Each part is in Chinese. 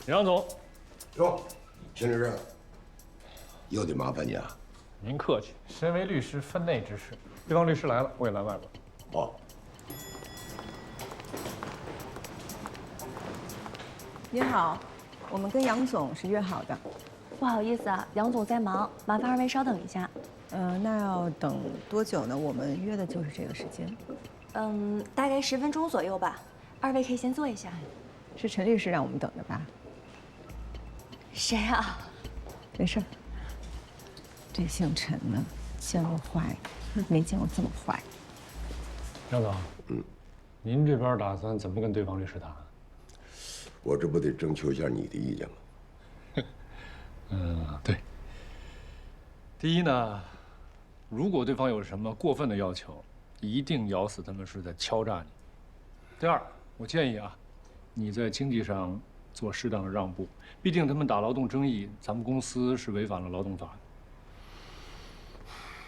杨总，哟，秦律师，又得麻烦你啊。您客气。身为律师，分内之事。对方律师来了，我也来外边。哦，您好，我们跟杨总是约好的。不好意思啊，杨总在忙，麻烦二位稍等一下。那要等多久呢？我们约的就是这个时间。大概10分钟左右吧。二位可以先坐一下。是陈律师让我们等的吧？谁啊？没事。这姓陈的，见过坏，没见过这么坏。杨总，您这边打算怎么跟对方律师谈？我这不得征求一下你的意见吗？对。第一呢，如果对方有什么过分的要求，一定咬死他们是在敲诈你。第二，我建议啊，你在经济上做适当的让步，毕竟他们打劳动争议，咱们公司是违反了劳动法的。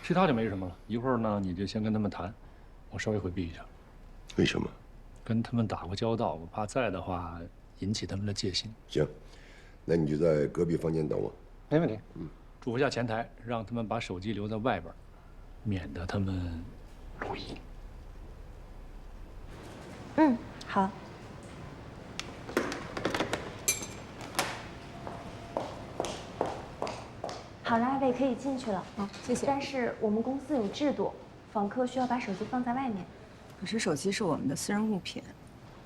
其他就没什么了，一会儿呢你就先跟他们谈，我稍微回避一下。为什么？跟他们打过交道，我怕再的话引起他们的戒心。行，那你就在隔壁房间等我。没问题。嘱咐下前台，让他们把手机留在外边，免得他们录音。好。好了，二位可以进去了。好，谢谢。但是我们公司有制度，访客需要把手机放在外面。可是手机是我们的私人物品。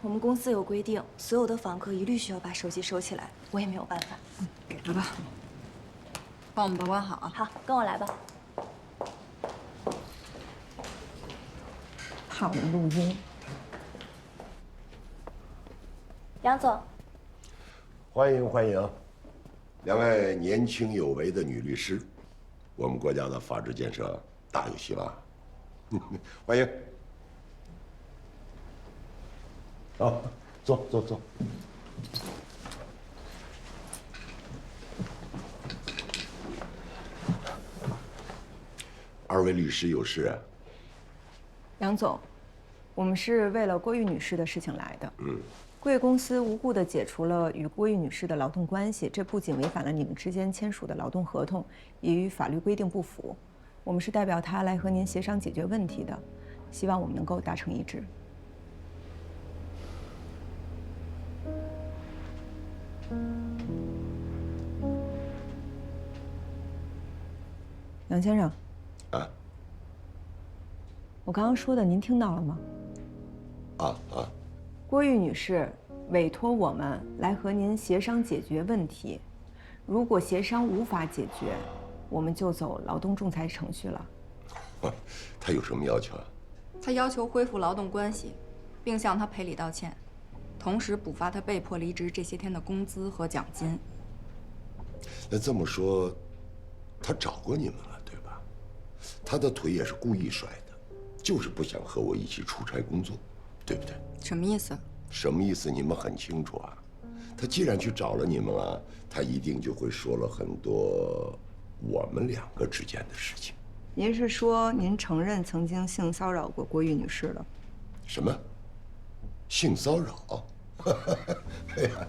我们公司有规定，所有的访客一律需要把手机收起来，我也没有办法。给他吧，帮我们保管好啊。好，跟我来吧。怕我们录音。杨总，欢迎欢迎，两位年轻有为的女律师，我们国家的法治建设大有希望。欢迎。好，坐坐坐。二位律师有事啊？杨总，我们是为了郭玉女士的事情来的。贵公司无故地解除了与郭玉女士的劳动关系，这不仅违反了你们之间签署的劳动合同，也与法律规定不符。我们是代表她来和您协商解决问题的，希望我们能够达成一致。杨先生，我刚刚说的您听到了吗？郭玉女士委托我们来和您协商解决问题，如果协商无法解决，我们就走劳动仲裁程序了。他有什么要求啊？他要求恢复劳动关系，并向他赔礼道歉，同时补发他被迫离职这些天的工资和奖金。那这么说，他找过你们了，对吧？他的腿也是故意甩的，就是不想和我一起出差工作，对不对？什么意思？什么意思？你们很清楚啊。他既然去找了你们啊，他一定就会说了很多我们两个之间的事情。您是说您承认曾经性骚扰过郭玉女士了？什么？性骚扰？哎呀，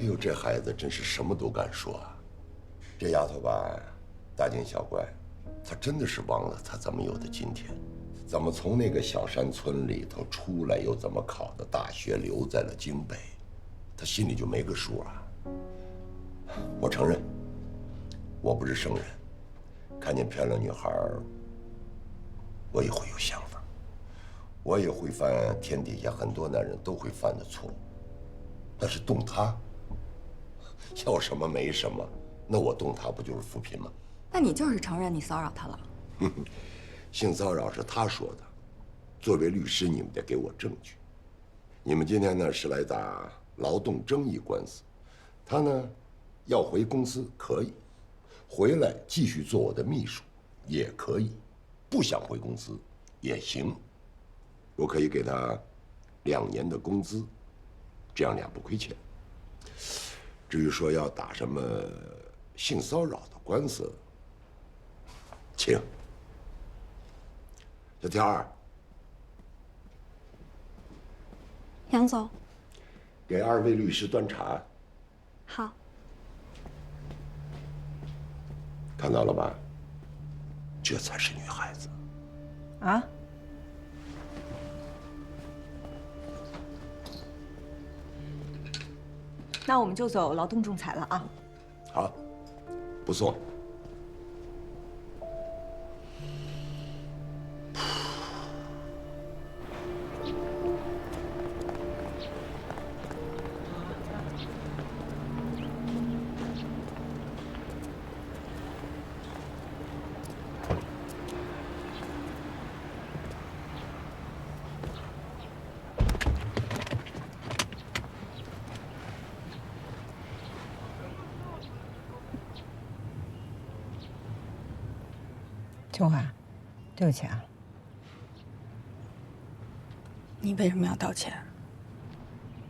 哎呦，这孩子真是什么都敢说啊！这丫头吧，大惊小怪，她真的是忘了她怎么有的今天，怎么从那个小山村里头出来，又怎么考的大学，留在了京北，她心里就没个数啊。我承认，我不是圣人，看见漂亮女孩，我也会有想法，我也会犯天底下很多男人都会犯的错误，但是动她，要什么没什么，那我动她不就是扶贫吗？那你就是承认你骚扰他了？性骚扰是他说的，作为律师，你们得给我证据。你们今天呢是来打劳动争议官司，他呢要回公司可以，回来继续做我的秘书也可以，不想回公司也行，我可以给他2年的工资，这样2不亏欠。至于说要打什么性骚扰的官司，请。小天儿，杨总，给2位律师端茶。好。看到了吧？这才是女孩子。啊？那我们就走劳动仲裁了啊！好，不送。秋华，对不起啊。你为什么要道歉？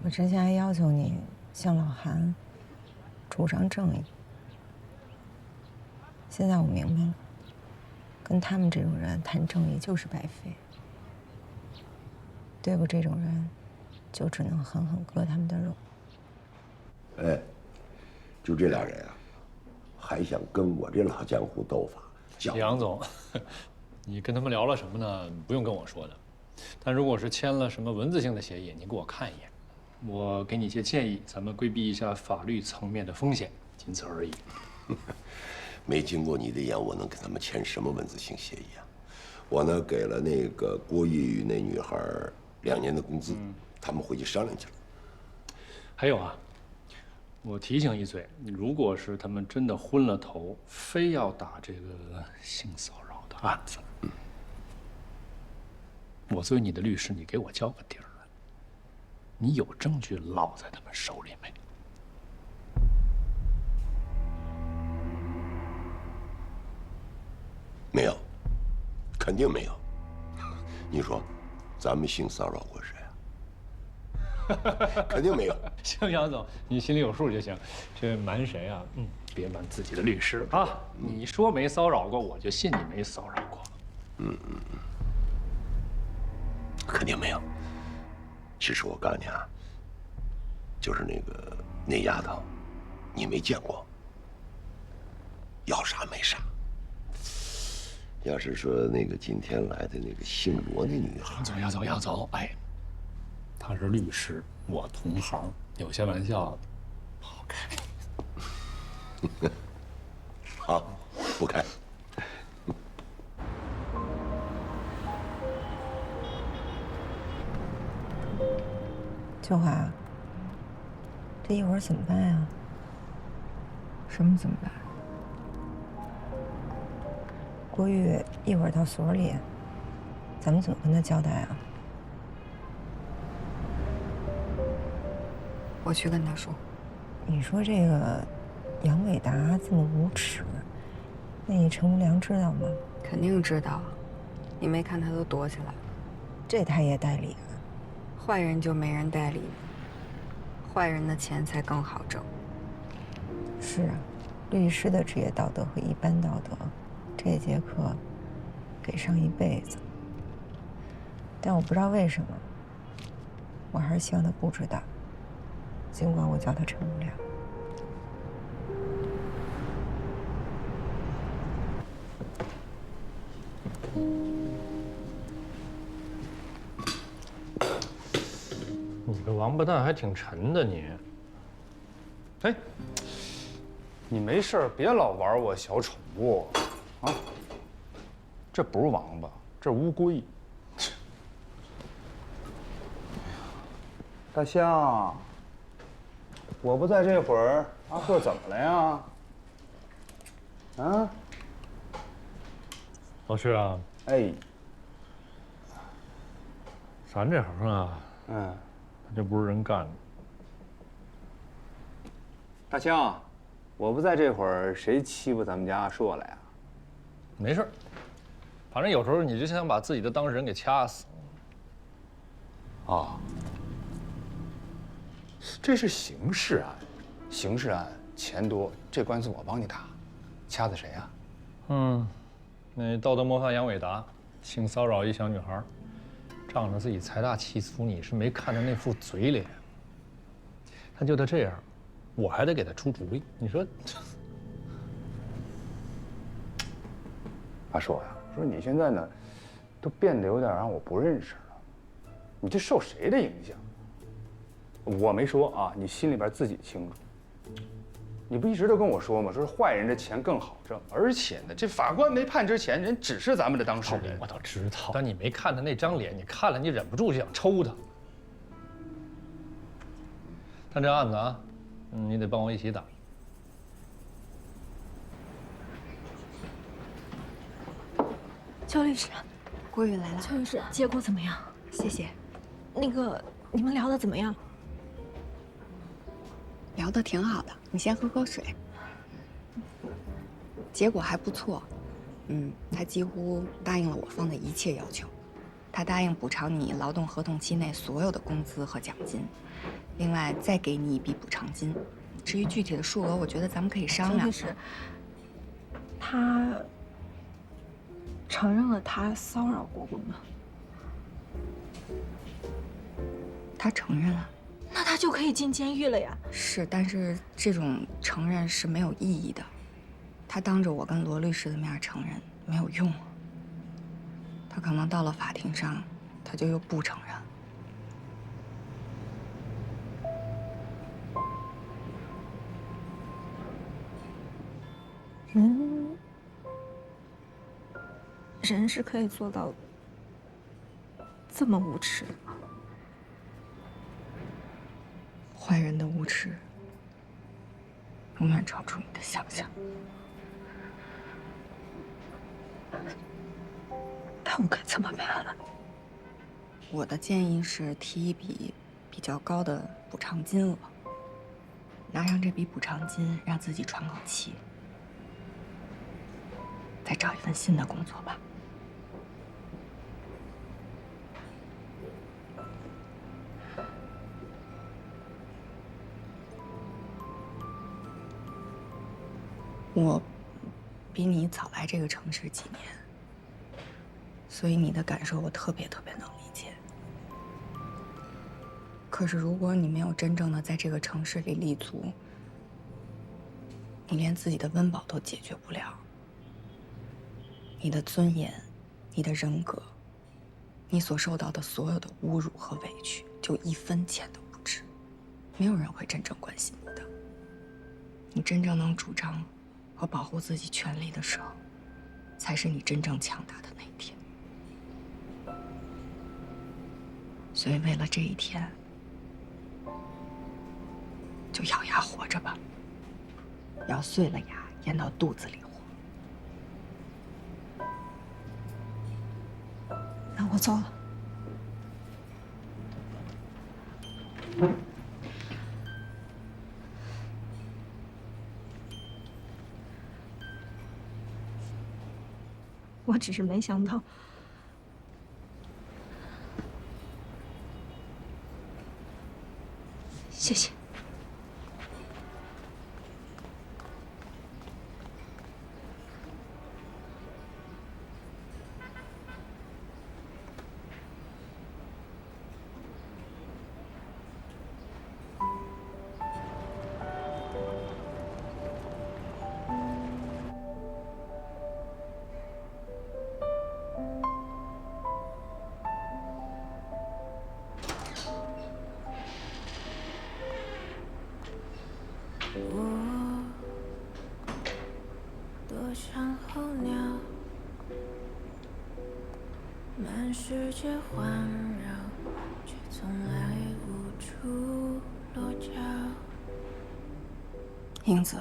我之前还要求你向老韩主张正义，现在我明白了，跟他们这种人谈正义就是白费。对付这种人，就只能狠狠割他们的肉。哎，就这俩人啊，还想跟我这老江湖斗法？杨总，你跟他们聊了什么呢？不用跟我说的。但如果是签了什么文字性的协议，你给我看一眼，我给你一些建议，咱们规避一下法律层面的风险，仅此而已。没经过你的眼，我能跟他们签什么文字性协议啊？我呢给了那个郭玉玉那女孩2年的工资，他们回去商量去了。还有啊，我提醒一嘴，如果是他们真的昏了头，非要打这个性骚扰的案子，我作为你的律师，你给我交个底儿来，你有证据落在他们手里没？没有，肯定没有。你说，咱们性骚扰过谁啊？肯定没有。行，杨总，你心里有数就行。这瞒谁啊？别瞒自己的律师啊！你说没骚扰过，我就信你没骚扰过。肯定没有。其实我告诉你啊，就是那丫头，你没见过，要啥没啥。要是说那个今天来的那个姓罗的女孩，杨总，哎，他是律师，我同行，有些玩笑不好开。好，不开。秋华，这一会儿怎么办呀？什么怎么办？郭玉一会儿到所里，咱们怎么跟他交代啊？我去跟他说。你说这个杨伟达这么无耻，那你陈无良知道吗？肯定知道，你没看他都躲起来了。这他也代理啊？坏人就没人代理，坏人的钱才更好挣。是啊，律师的职业道德和一般道德，这节课给上一辈子。但我不知道为什么，我还是希望他不知道，尽管我叫他陈无良。你个王八蛋还挺沉的你。哎，你没事别老玩我小宠物啊！这不是王八，这是乌龟。大象，我不在这会儿，阿贺怎么了呀？啊？老师啊，哎，咱这行啊，这不是人干的。大象，我不在这会儿，谁欺负咱们家阿硕了呀？没事，反正有时候你就想把自己的当事人给掐死。啊，这是刑事案，刑事案钱多，这官司我帮你打，掐死谁呀？那道德模范杨伟达性骚扰一小女孩，仗着自己财大气粗，你是没看他那副嘴脸。他就他这样，我还得给他出主意。你说，阿硕呀，说你现在呢，都变得有点让我不认识了。你这受谁的影响？我没说啊，你心里边自己清楚。你不一直都跟我说吗？说是坏人这钱更好挣，而且呢，这法官没判之前，人只是咱们的当事人。我倒知道，但你没看他那张脸，你看了你忍不住就想抽他。但这案子啊，你得帮我一起打。邱律师，郭宇来了。邱律师，结果怎么样？谢谢。那个，你们聊得怎么样？聊得挺好的，你先喝口水。结果还不错，他几乎答应了我方的一切要求。他答应补偿你劳动合同期内所有的工资和奖金，另外再给你一笔补偿金。至于具体的数额，我觉得咱们可以商量。邱律师，他承认了他骚扰过我吗？他承认了。那他就可以进监狱了呀。是，但是这种承认是没有意义的。他当着我跟罗律师的面承认没有用，他可能到了法庭上，他就又不承认。人是可以做到这么无耻的吗？坏人的无耻永远超出你的想象。那我该怎么办啊？我的建议是提一笔比较高的补偿金额，拿上这笔补偿金，让自己喘口气，再找一份新的工作吧。我比你早来这个城市几年，所以你的感受我特别能理解。可是如果你没有真正的在这个城市里立足，你连自己的温饱都解决不了，你的尊严、你的人格，你所受到的所有的侮辱和委屈，就1分钱都不值。没有人会真正关心你的。你真正能主张和保护自己权利的时候，才是你真正强大的那一天。所以为了这一天，就咬牙活着吧，咬碎了牙，咽到肚子里活。那我走了。我只是没想到，谢谢。我多像候鸟，满世界环绕，却从来无处落脚。英子，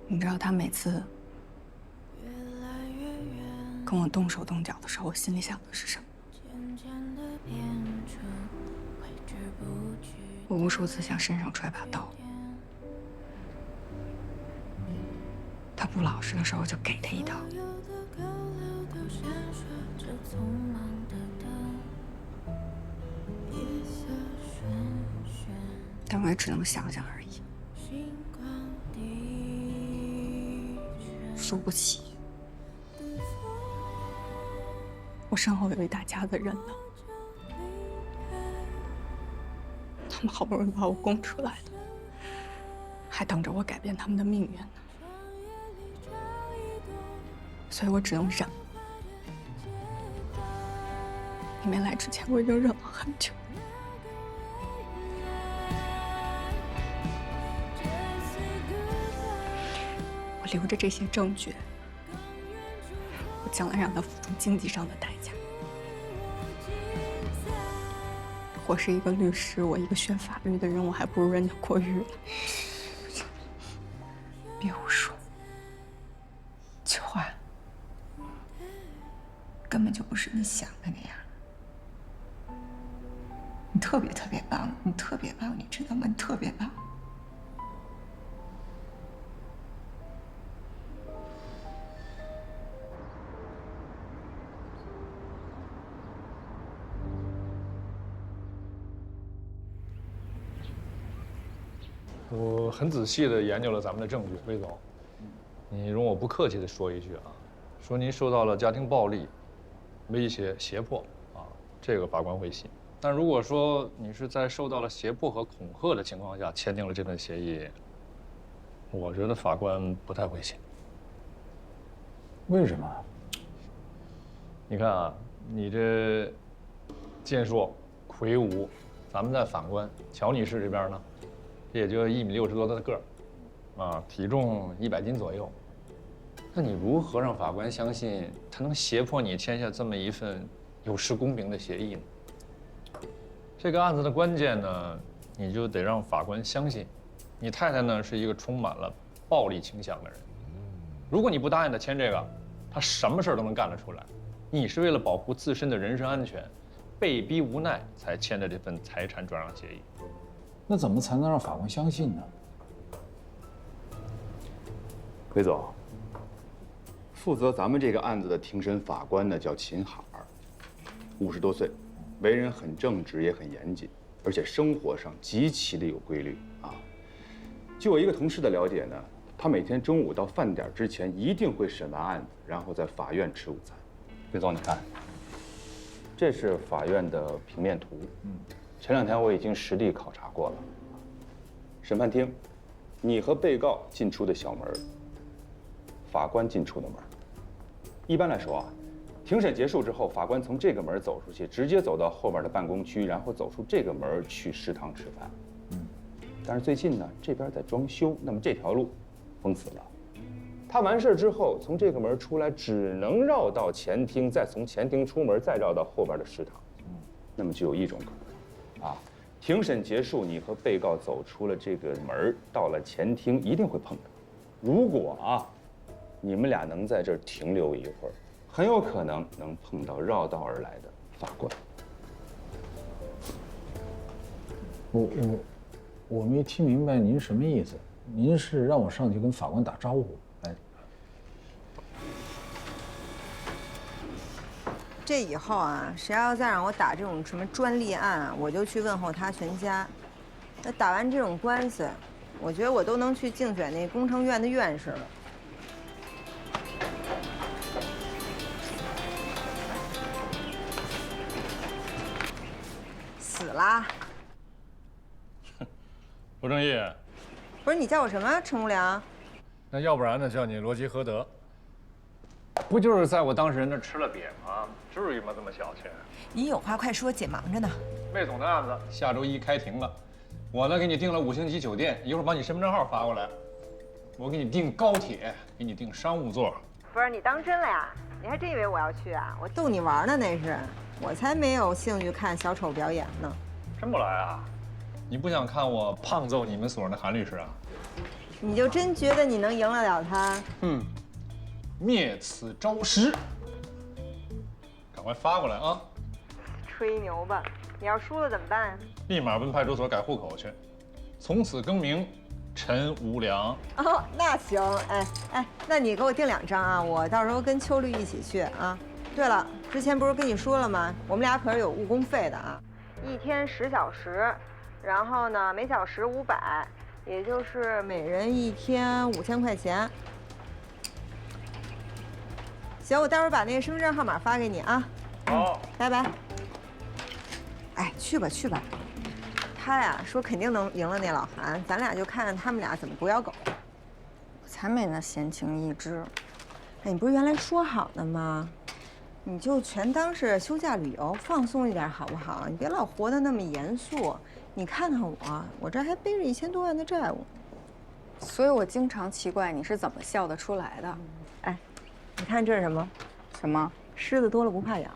你知道他每次跟我动手动脚的时候，我心里想的是什么？我无数次想身上揣把刀，他不老实的时候就给他一刀，但我也只能想想而已。输不起，我身后有一大家子人呢。他们好不容易把我供出来的，还等着我改变他们的命运呢。所以我只能忍。你没来之前，我已经忍了很久。我留着这些证据，我将来让他付出经济上的代价。我是一个律师，我一个学法律的人，我还不如人家郭玉呢。别胡说，秋花根本就不是你想的那样。你特别特别棒，你特别棒，你知道吗？你特别棒。我很仔细地研究了咱们的证据，魏总，你容我不客气地说一句啊，说您受到了家庭暴力、威胁、胁迫啊，这个法官会信。但如果说你是在受到了胁迫和恐吓的情况下签订了这份协议，我觉得法官不太会信。为什么？你看啊，你这健硕、魁梧，咱们再反观乔女士这边呢？也就1.60米多的个儿，啊，体重100斤左右。那你如何让法官相信他能胁迫你签下这么一份有失公平的协议呢？这个案子的关键呢，你就得让法官相信，你太太呢是一个充满了暴力倾向的人。如果你不答应他签这个，他什么事儿都能干得出来。你是为了保护自身的人身安全，被逼无奈才签的这份财产转让协议。那怎么才能让法官相信呢？奎总，负责咱们这个案子的庭审法官呢叫秦海，50多岁，为人很正直，也很严谨，而且生活上极其的有规律啊。据我一个同事的了解呢，他每天中午到饭点之前一定会审完案子，然后在法院吃午餐。奎总，你看，这是法院的平面图。前2天我已经实地考察过了。审判厅，你和被告进出的小门，法官进出的门。一般来说啊，庭审结束之后，法官从这个门走出去，直接走到后面的办公区，然后走出这个门去食堂吃饭。但是最近呢，这边在装修，那么这条路封死了。他完事之后，从这个门出来，只能绕到前厅，再从前厅出门，再绕到后边的食堂。那么就有一种可能，啊，庭审结束，你和被告走出了这个门，到了前厅，一定会碰到。如果啊，你们俩能在这儿停留一会儿，很有可能能碰到绕道而来的法官。我没听明白您什么意思？您是让我上去跟法官打招呼？哎，这以后啊，谁要再让我打这种什么专利案啊，我就去问候他全家。那打完这种官司，我觉得我都能去竞选那工程院的院士了。死啦！罗正义，不是你叫我什么陈无良？那要不然呢，叫你罗吉和德。不就是在我当事人那儿吃了瘪吗？至于吗？这么小气？你有话快说，姐忙着呢。魏总的案子下周1开庭了，我呢给你订了5星级酒店，一会儿把你身份证号发过来。我给你订高铁，给你订商务座。不是你当真了呀？你还真以为我要去啊？我逗你玩呢，那是。我才没有兴趣看小丑表演呢。真不来啊？你不想看我胖揍你们所的韩律师啊？你就真觉得你能赢得了他？灭此招师，赶快发过来啊！吹牛吧！你要输了怎么办呀？立马奔派出所改户口去，从此更名陈无良。哦，那行，哎，那你给我订2张啊，我到时候跟秋绿一起去啊。对了，之前不是跟你说了吗？我们俩可是有误工费的啊，1天10小时，然后呢每小时500，也就是每人1天5000块钱。行，我待会儿把那个身份证号码发给你啊。好，拜拜。哎，去吧去吧，他呀说肯定能赢了那老韩，咱俩就看看他们俩怎么不要狗。我才没那闲情逸致。哎，你不是原来说好的吗？你就全当是休假旅游，放松一点好不好？你别老活得那么严肃。你看看我这还背着1000多万的债务。所以我经常奇怪你是怎么笑得出来的。哎，你看这是什么？什么？虱子多了不怕咬。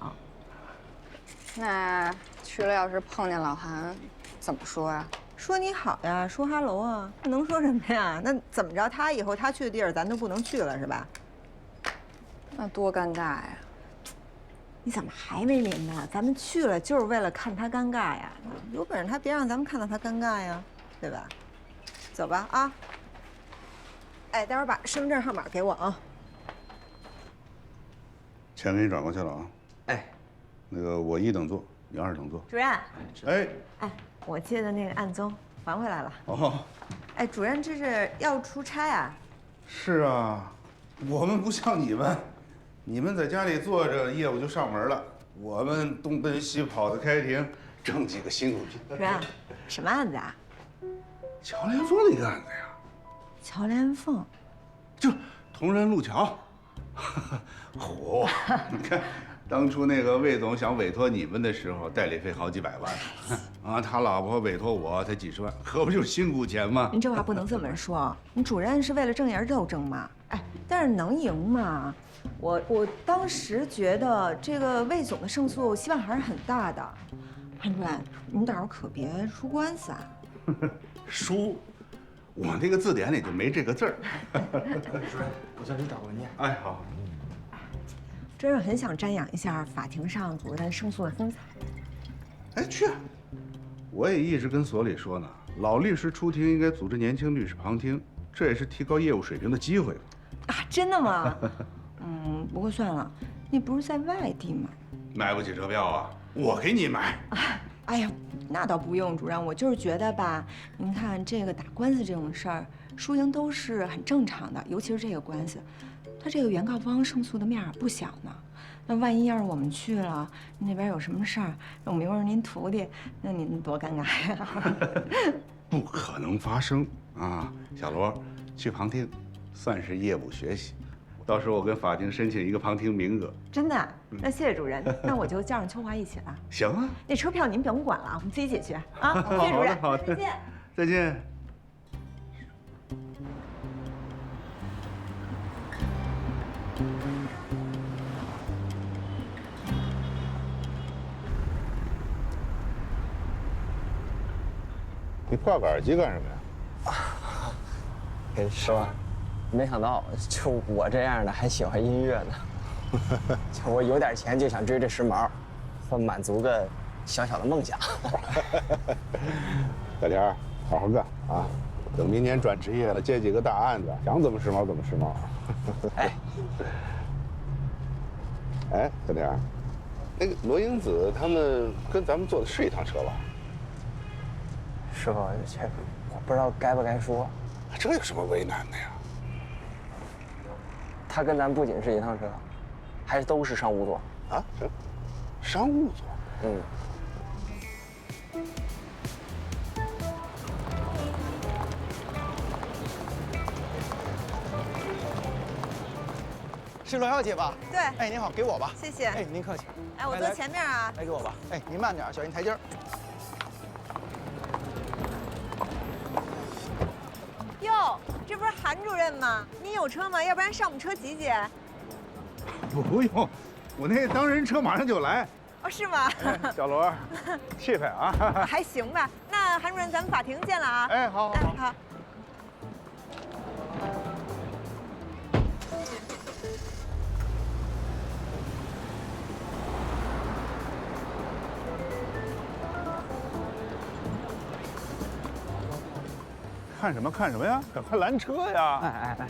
那去了要是碰见老韩，怎么说呀？说你好呀，说哈喽啊，那能说什么呀？那怎么着？他以后他去的地儿咱都不能去了是吧？那多尴尬呀！你怎么还没明白？咱们去了就是为了看他尴尬呀！有本事他别让咱们看到他尴尬呀，对吧？走吧啊！哎，待会儿把身份证号码给我啊。钱给你转过去了啊。哎，那个我1等座，你2等座。主任。哎。哎，我借的那个案宗还回来了。哦。哎，主任这是要出差啊？是啊，我们不像你们。你们在家里坐着，业务就上门了。我们东奔西跑的开庭，挣几个辛苦钱。主任，什么案子啊？乔连凤那个案子呀。乔连凤，就同仁路桥。嚯，你看，当初那个魏总想委托你们的时候，代理费好几百万，啊，他老婆委托我才几十万，可不就是辛苦钱吗？您这话不能这么说，你主任是为了正言斗争嘛？哎，但是能赢吗？我当时觉得这个魏总的胜诉希望还是很大的。潘主任，您到时候可别输官司啊！输，我那个字典里就没这个字儿。主任，我向您打过念。哎，好。真是很想瞻仰一下法庭上主任胜诉的风采。哎，去啊！我也一直跟所里说呢，老律师出庭应该组织年轻律师旁听，这也是提高业务水平的机会。啊，真的吗？不过算了，你不是在外地吗？买不起车票啊，我给你买。哎呀，那倒不用，主任，我就是觉得吧，您看这个打官司这种事儿，输赢都是很正常的，尤其是这个官司，他这个原告方胜诉的面儿不小呢。那万一要是我们去了，那边有什么事儿，我们又是您徒弟，那您多尴尬呀！不可能发生啊，小罗，去旁听，算是业务学习。到时候我跟法庭申请一个旁听名额。真的？那谢谢主任，那我就叫上秋华一起了。行啊，那车票您不用管了，我们自己解决啊。谢谢主任，好的，再见。再见。你挂个耳机干什么呀？跟师傅，没想到就我这样的还喜欢音乐呢。就我有点钱就想追这时髦，算满足个小小的梦想。小田，好好干啊！等明年转职业了，接几个大案子，想怎么时髦怎么时髦。哎，哎，小田，那个罗英子他们跟咱们坐的是一趟车吧？师傅，这我不知道该不该说。这有什么为难的呀？他跟咱不仅是一趟车，还都是商务座。啊？这商务座？嗯。是罗小姐吧？对。哎，您好，给我吧。谢谢。哎，您客气。哎，我坐前面啊。来给我吧。哎，您慢点，小心台阶儿。哟，这不是韩主任吗？你有车吗？要不然上我们车挤挤。不用，我那当人车马上就来。哦，是吗？小罗，气派啊！还行吧。那韩主任，咱们法庭见了啊！哎，好，好，好。看什么看什么呀？赶快拦车呀！哎。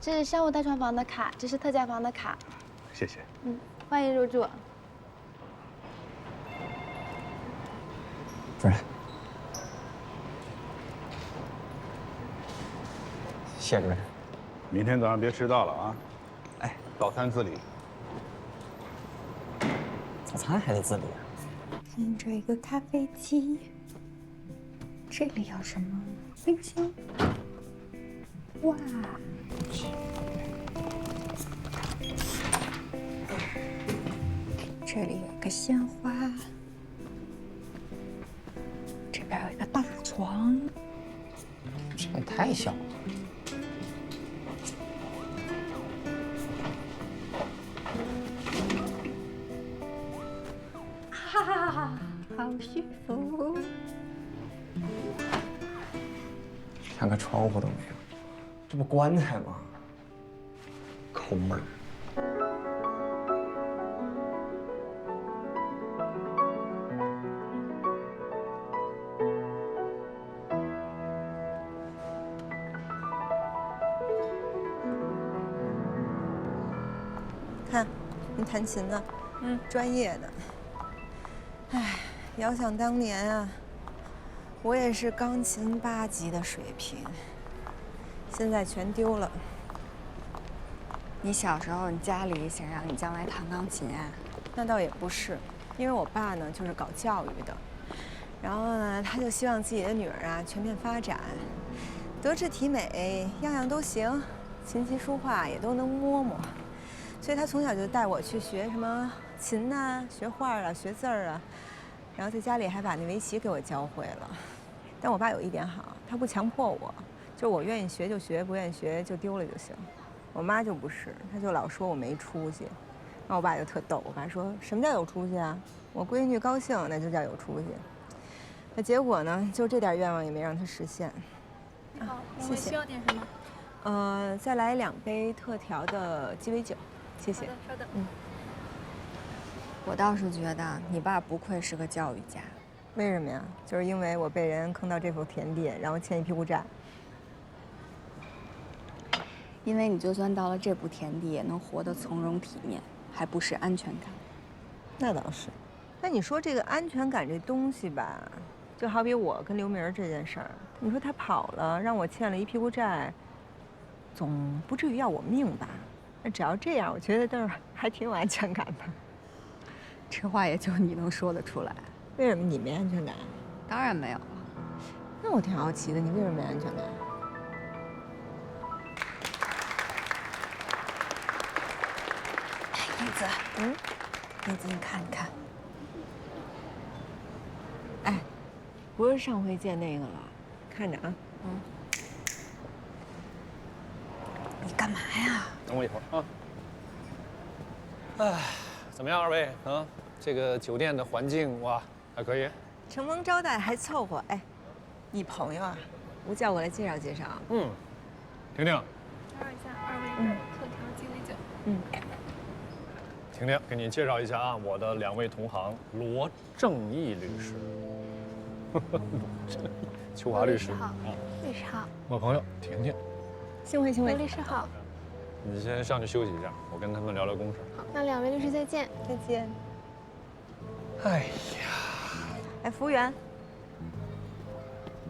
这是商务大床房的卡，这是特价房的卡。谢谢。欢迎入住。不是，谢主任。明天早上别迟到了啊！哎，早餐自理。早餐还得自理啊？看这个咖啡机，这里有什么？冰箱。哇！这里有一个鲜花，这边有一个大床，这也太小了。哈哈哈，好舒服。连个窗户都没有，这不棺材吗？抠门儿。看，你弹琴呢，专业的。哎，遥想当年啊，我也是钢琴8级的水平，现在全丢了。你小时候，你家里想让你将来弹钢琴啊？那倒也不是，因为我爸呢就是搞教育的，然后呢他就希望自己的女儿啊全面发展，德智体美样样都行，琴棋书画也都能摸摸，所以他从小就带我去学什么琴呐、学画啊、学字儿啊，然后在家里还把那围棋给我教会了。但我爸有一点好，他不强迫我，就我愿意学就学，不愿意学就丢了就行。我妈就不是，她就老说我没出息。那我爸就特逗，我爸说什么叫有出息啊？我闺女高兴那就叫有出息。那结果呢，就这点愿望也没让她实现。好，谢谢。需要点什么？再来2杯特调的鸡尾酒，谢谢。稍等。我倒是觉得你爸不愧是个教育家。为什么呀？就是因为我被人坑到这口田地，然后欠一屁股债。因为你就算到了这步田地，也能活得从容体面，还不失安全感。那倒是。那你说这个安全感这东西吧，就好比我跟刘明这件事儿，你说他跑了，让我欠了一屁股债，总不至于要我命吧？那只要这样，我觉得倒是还挺有安全感的。这话也就你能说得出来。为什么你没安全感？当然没有了。那我挺好奇的，你为什么没安全感？燕子，燕子，你看，你看。哎，不是上回见那个了，看着啊。你干嘛呀？等我一会儿啊。哎，怎么样，二位啊？这个酒店的环境哇，还可以。承蒙招待，还凑合。哎，你朋友啊，我叫过来介绍介绍。婷婷。打扰一下，2位的特调鸡尾酒。婷婷，给你介绍一下啊，我的2位同行罗正义律师，秋华律师好，律师好，我朋友婷婷。幸会，幸会。罗律师好。你先上去休息一下，我跟他们聊聊公事。好，那2位律师再见。再见。哎呀，哎，服务员，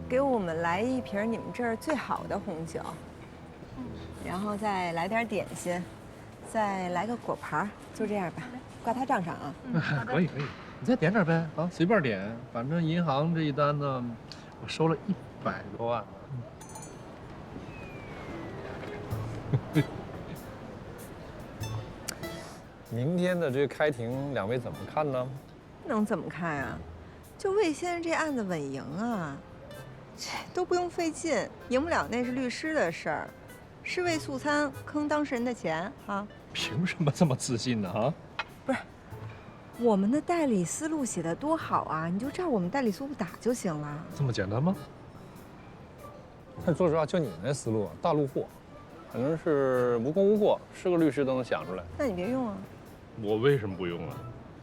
给我们来一瓶你们这儿最好的红酒，然后再来点点心，再来个果盘，就这样吧，挂他账上啊。可以可以，你再点点呗啊，随便点，反正银行这一单呢，我收了100多万。明天的这个开庭，2位怎么看呢？能怎么看啊？就魏先生这案子稳赢啊，这都不用费劲，赢不了那是律师的事儿，是为素餐坑当事人的钱啊。凭什么这么自信呢？啊？不是，我们的代理思路写得多好啊，你就照我们代理思路打就行了。这么简单吗？但说实话，就你那思路，大陆货，反正是无功无过，是个律师都能想出来。那你别用啊。我为什么不用啊？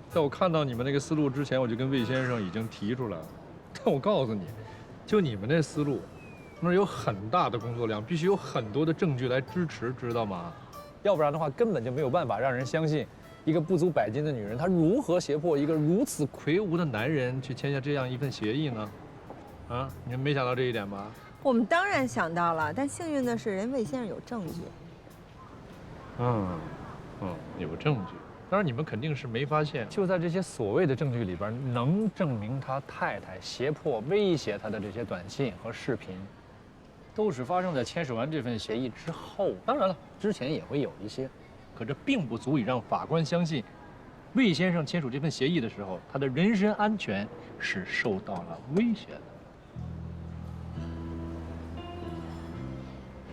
在我看到你们那个思路之前，我就跟魏先生已经提出来了。但我告诉你，就你们那思路，那有很大的工作量，必须有很多的证据来支持，知道吗？要不然的话，根本就没有办法让人相信，一个不足100斤的女人，她如何胁迫一个如此魁梧的男人去签下这样一份协议呢？啊，你们没想到这一点吧？我们当然想到了，但幸运的是，人魏先生有证据。有证据。当然，你们肯定是没发现，就在这些所谓的证据里边，能证明他太太胁迫、威胁他的这些短信和视频，都是发生在签署完这份协议之后。当然了，之前也会有一些，可这并不足以让法官相信，魏先生签署这份协议的时候，他的人身安全是受到了威胁的。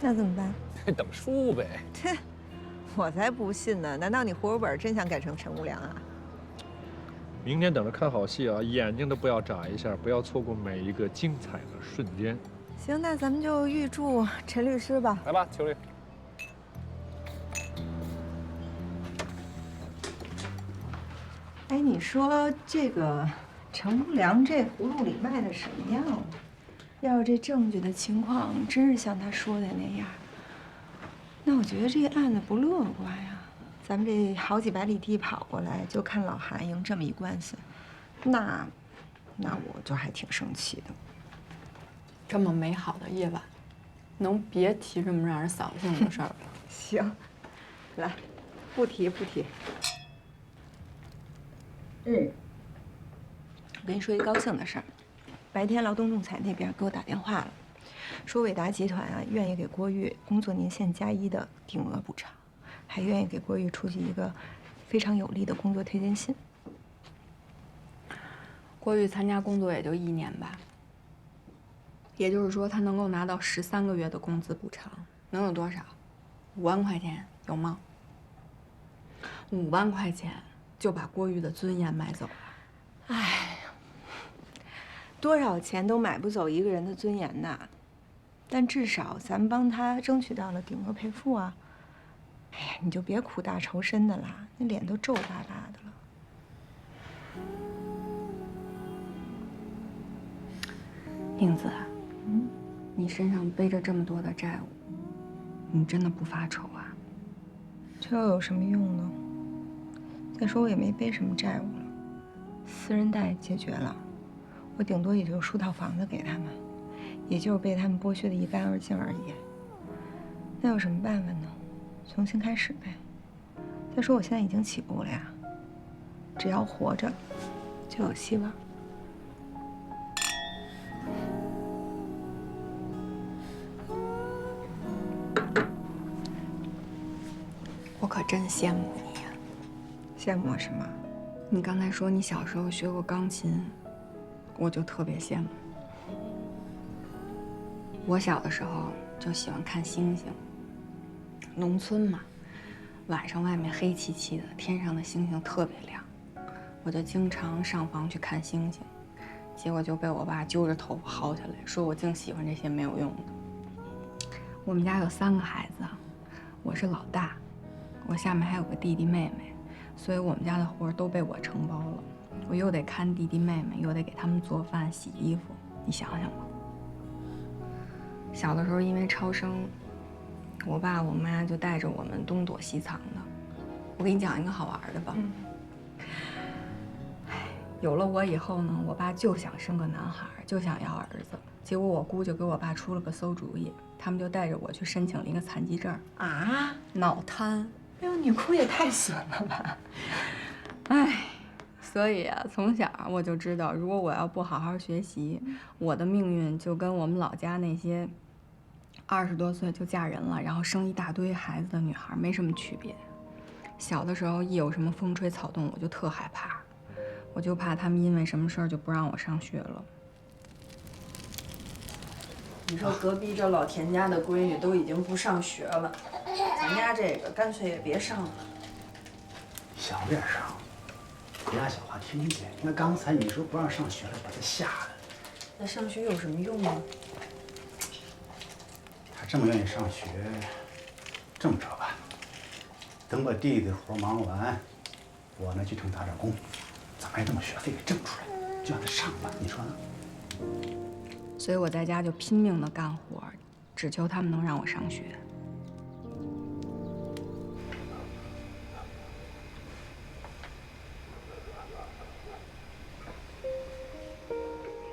那怎么办？等书呗。切，我才不信呢！难道你活本真想改成陈无良啊？明天等着看好戏啊，眼睛都不要眨一下，不要错过每一个精彩的瞬间。行，那咱们就预祝陈律师吧。来吧，秋丽。哎，你说这个陈无良这葫芦里卖的什么药？要是这证据的情况真是像他说的那样，那我觉得这个案子不乐观呀。咱们这好几百里地跑过来，就看老韩赢这么一官司，那我就还挺生气的。这么美好的夜晚，能别提这么让人扫兴的事儿吗？行，来，不提。我跟你说一高兴的事儿，白天劳动仲裁那边给我打电话了，说伟达集团啊愿意给郭玉工作年限+1的定额补偿，还愿意给郭玉出具一个非常有力的工作推荐信。郭玉参加工作也就1年吧，也就是说他能够拿到13个月的工资补偿，能有多少？5万块钱有吗？5万块钱就把郭玉的尊严买走了。哎呀，多少钱都买不走一个人的尊严呐！但至少咱们帮他争取到了顶额赔付啊！哎呀，你就别苦大仇深的啦，那脸都皱巴巴的了。英子，你身上背着这么多的债务，你真的不发愁啊？这又有什么用呢？再说我也没背什么债务了，私人贷解决了，我顶多也就输套房子给他们，也就是被他们剥削得一干二净而已。那有什么办法呢？重新开始呗。再说我现在已经起步了呀，只要活着，就有希望。我可真羡慕你呀！羡慕我什么？你刚才说你小时候学过钢琴，我就特别羡慕。我小的时候就喜欢看星星。农村嘛，晚上外面黑漆漆的，天上的星星特别亮，我就经常上房去看星星，结果就被我爸揪着头发薅下来，说我净喜欢这些没有用的。我们家有3个孩子，我是老大，我下面还有个弟弟妹妹，所以我们家的活都被我承包了。我又得看弟弟妹妹，又得给他们做饭、洗衣服，你想想吧。小的时候因为超生，我爸我妈就带着我们东躲西藏的。我给你讲一个好玩的吧。有了我以后呢，我爸就想生个男孩，就想要儿子。结果我姑就给我爸出了个馊主意，他们就带着我去申请了一个残疾证啊，脑瘫。哎呦，你姑也太损了吧！哎，所以啊，从小我就知道，如果我要不好好学习，我的命运就跟我们老家那些20多岁就嫁人了，然后生一大堆孩子的女孩没什么区别。小的时候一有什么风吹草动，我就特害怕，我就怕他们因为什么事儿就不让我上学了。你说隔壁这老田家的闺女都已经不上学了，咱家这个干脆也别上了。小点声，别让小花听见。那刚才你说不让上学了，把她吓的。那上学有什么用呢？她这么愿意上学，这么着吧，等把弟弟的活忙完，我呢去城打点工，咱们把学费给挣出来，就让她上吧。你说呢？所以我在家就拼命的干活，只求他们能让我上学。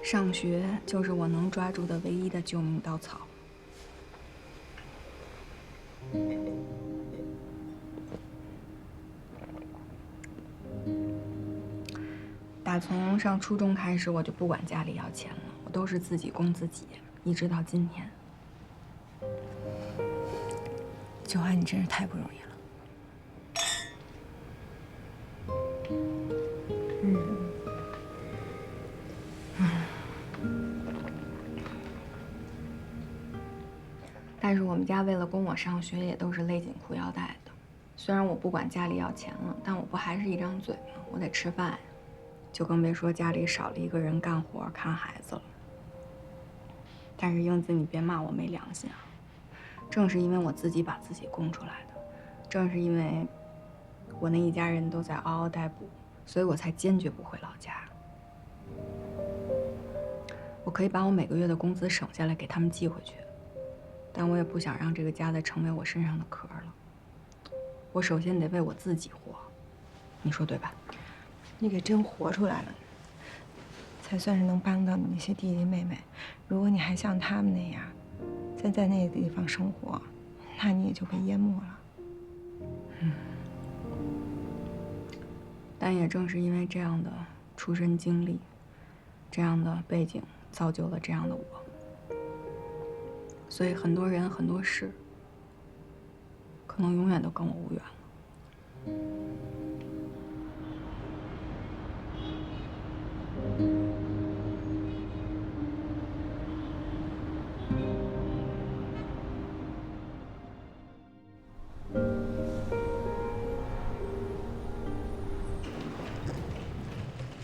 上学就是我能抓住的唯一的救命稻草。打从上初中开始，我就不管家里要钱了，我都是自己供自己，一直到今天。九安，你真是太不容易了。但是我们家为了供我上学，也都是勒紧裤腰带的。虽然我不管家里要钱了，但我不还是一张嘴吗？我得吃饭呀，就更别说家里少了一个人干活看孩子了。但是英子，你别骂我没良心啊！正是因为我自己把自己供出来的，正是因为我那一家人都在嗷嗷待哺，所以我才坚决不回老家。我可以把我每个月的工资省下来给他们寄回去。但我也不想让这个家再成为我身上的壳了。我首先得为我自己活，你说对吧？你可真活出来了，才算是能帮到你那些弟弟妹妹。如果你还像他们那样，再在那个地方生活，那你也就被淹没了。但也正是因为这样的出身经历，这样的背景，造就了这样的我。所以很多人很多事，可能永远都跟我无缘了。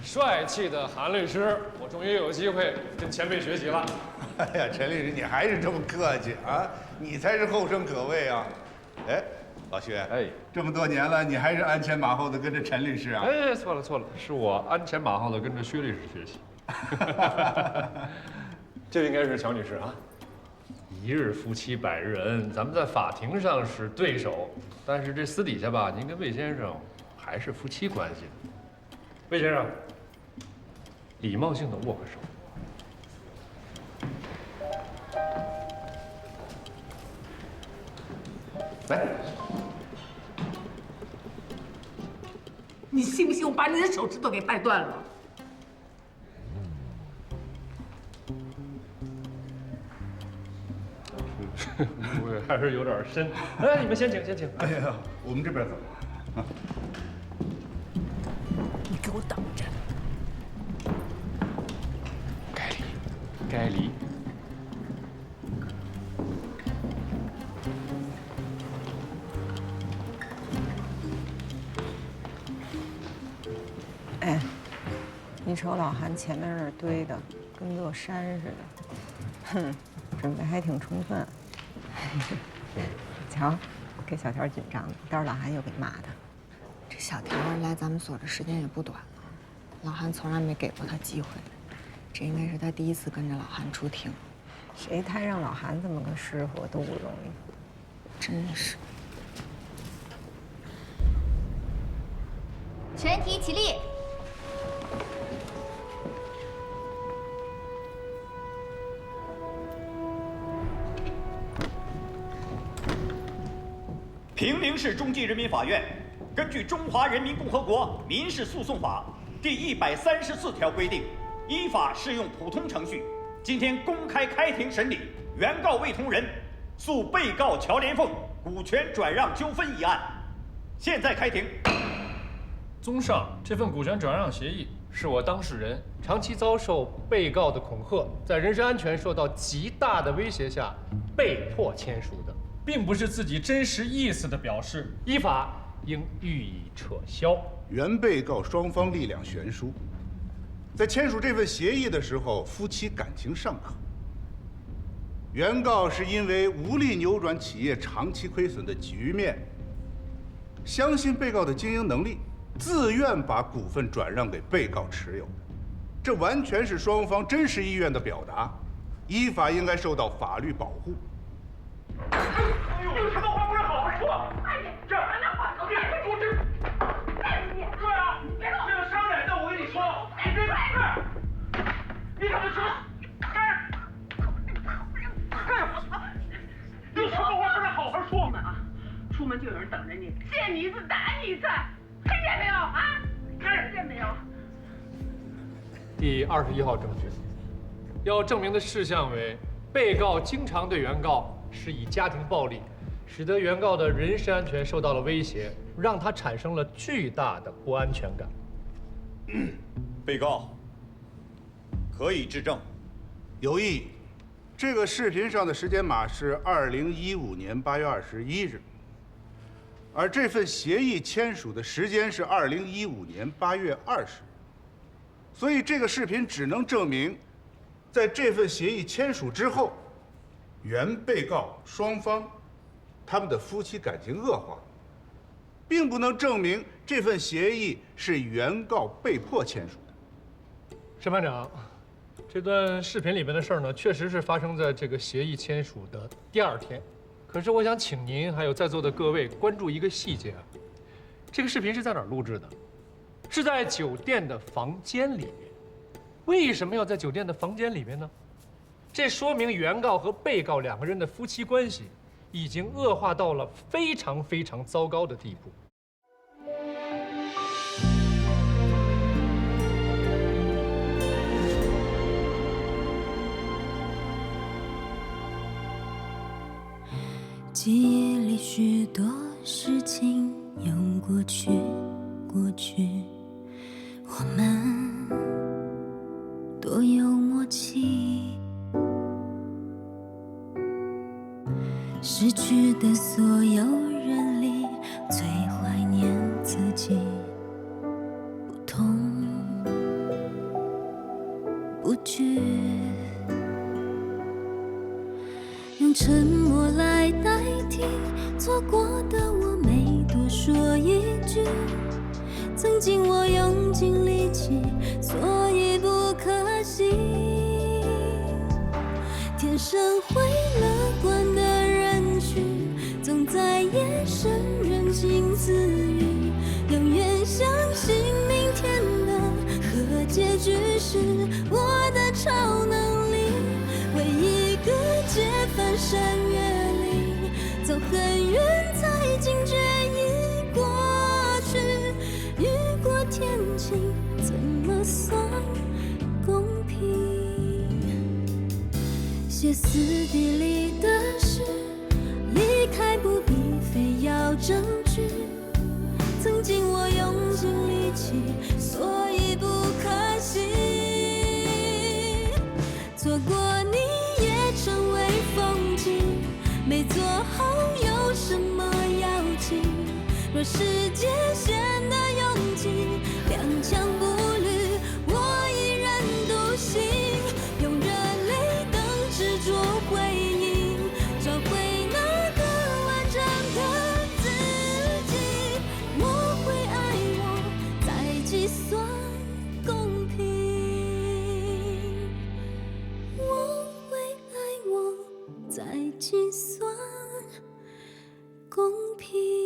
帅气的韩律师，我终于有机会跟前辈学习了。哎呀，陈律师，你还是这么客气啊！你才是后生可畏啊！哎，老薛，哎，这么多年了，你还是鞍前马后的跟着陈律师啊？哎，错了，是我鞍前马后的跟着薛律师学习。这应该是乔女士啊。一日夫妻百日恩，咱们在法庭上是对手，但是这私底下吧，您跟魏先生还是夫妻关系。魏先生，礼貌性的握个手。来，你信不信我把你的手指头给掰断了？我还是有点深。来，你们先请，先请。哎呀，我们这边走。你给我等着！该离，该离。哎，你瞅老韩前面那儿堆的，跟座山似的，哼，准备还挺充分。瞧，给小条紧张的，到时候老韩又给骂他。这小条来咱们所的时间也不短了，老韩从来没给过他机会，这应该是他第一次跟着老韩出庭。谁摊上老韩这么个师傅都不容易，真是。全体起立。平陵市中级人民法院根据《中华人民共和国民事诉讼法》第134条规定，依法适用普通程序，今天公开开庭审理原告魏同仁诉被告乔连凤股权转让纠纷一案。现在开庭。综上，这份股权转让协议是我当事人长期遭受被告的恐吓，在人身安全受到极大的威胁下被迫签署的，并不是自己真实意思的表示，依法应予以撤销。原被告双方力量悬殊，在签署这份协议的时候，夫妻感情尚可。原告是因为无力扭转企业长期亏损的局面，相信被告的经营能力，自愿把股份转让给被告持有的，这完全是双方真实意愿的表达。依法应该受到法律保护。有什么话不是好好说？这还能话都别说这。对啊，这个伤人的，我跟你说，你别看，你怎么说？有什么话不是好好说吗？出门就有人等着你，见你一次打你一次，听见没有啊？听见没有？第21号证据，要证明的事项为：被告经常对原告施以家庭暴力，使得原告的人身安全受到了威胁，让他产生了巨大的不安全感。被告可以质证。有异议。这个视频上的时间码是2015年8月21日，而这份协议签署的时间是2015年8月20日，所以这个视频只能证明，在这份协议签署之后，原被告双方他们的夫妻感情恶化，并不能证明这份协议是原告被迫签署的。审判长，这段视频里面的事儿呢，确实是发生在这个协议签署的第2天。可是我想请您还有在座的各位关注一个细节啊，这个视频是在哪儿录制的？是在酒店的房间里面。为什么要在酒店的房间里面呢？这说明原告和被告2个人的夫妻关系已经恶化到了非常非常糟糕的地步。记忆里许多事情又过去，我们多有默契。失去的所有人里，最怀念自己，不痛不惧。用沉默来代替错过的我，没多说一句。曾经我用尽力气，所以不可惜。天生会乐观的人群，总在夜深人静自语，永远相信明天的和结局是我的超能力。为一个劫翻山越岭，走很远才惊觉已过去。雨过天晴，怎么算公平？歇斯底里的事，离开不必非要证据。曾经我用尽力气，所以不可惜。错过你也成为风景，没做好有什么要紧？若世界显得拥挤，踉跄步履，我依然独行，用热泪等执着回应，找回那个完整的自己。我会爱我，再计算公平。我会爱我，再计算公平。